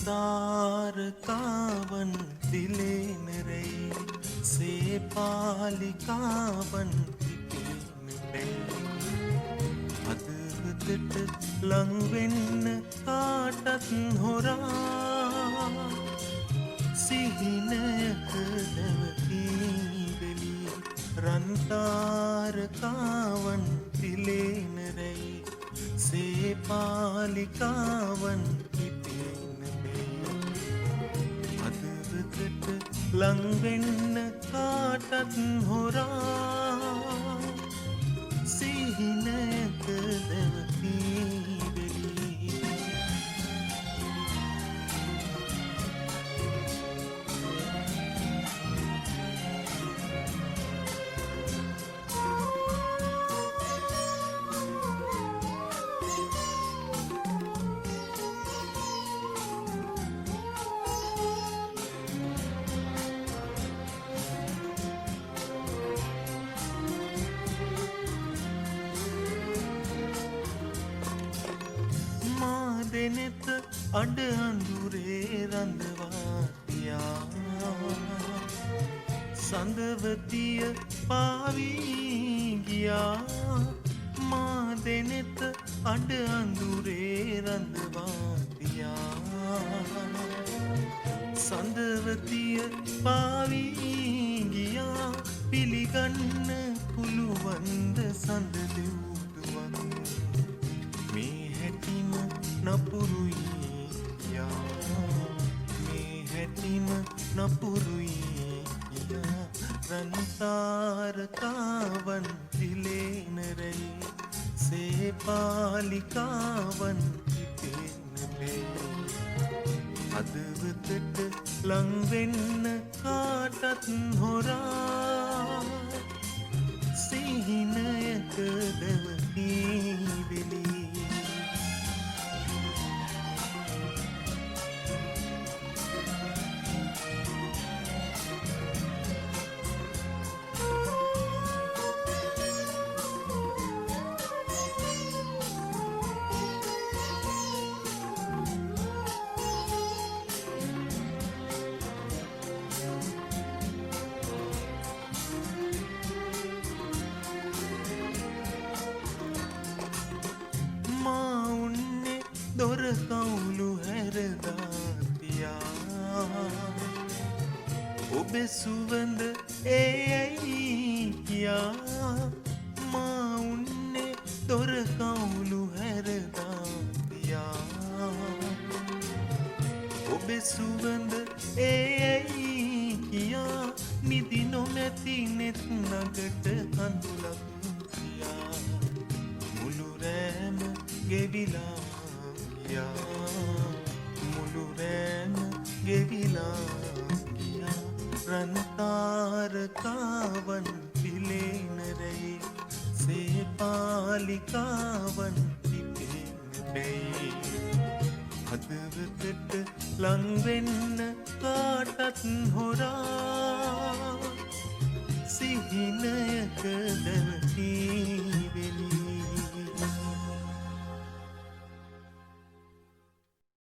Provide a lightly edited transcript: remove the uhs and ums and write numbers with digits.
රන්තාරකාවන් දිලේන රැයි සේපාලිකාවන් පිපෙන පැයි අදවතට ලංවෙන්න කාටත් හොරා සිහිනයක නැවතීවෙලි රන්තාරකාවන් දිලේන රැයි සේපාලිකාවන් ලංවෙන්න කාටත් හොරා සිහිනයක දැවතිවෙලි දෙනෙත අඩ අඳුරේ රඳවාතියා සඳවතිය පාවී ගියා මා දෙනෙත අඩ අඳුරේ රඳවාතියා සඳවතිය පාවී ගියා පිළිගන්න පුළුවන්ද සඳ දෙව්දුවන් මේ හැටිම නපුරුයි යා මේ හැටිම නපුරුයි යා රන්තාරකාවන් දිලේන රැයි සේපාලිකාවන් පිපෙන පැයි අදවතට ලංවෙන්න කාටත් හොරා සිහිනයක දැවතිවෙලි දොර කවුළු හැරදාතියා ඔබේ සුවඳ ඒයි කියා මා උන්නේ දොර කවුළු හැරදාතියා ඔබේ සුවඳ ඒයි කියා නිදි නොමැති නෙත් නගට කඳුලක් කියා මුළු රෑම ගෙවිලා මුළු රෑම ගෙවිලා ගියා රන්තාරකාවන් පිලේන රැයි සේපාලිකාවන් පිපෙන පැයි හදවතට ලංවෙන්න කාටත් හොරා සිහිනයක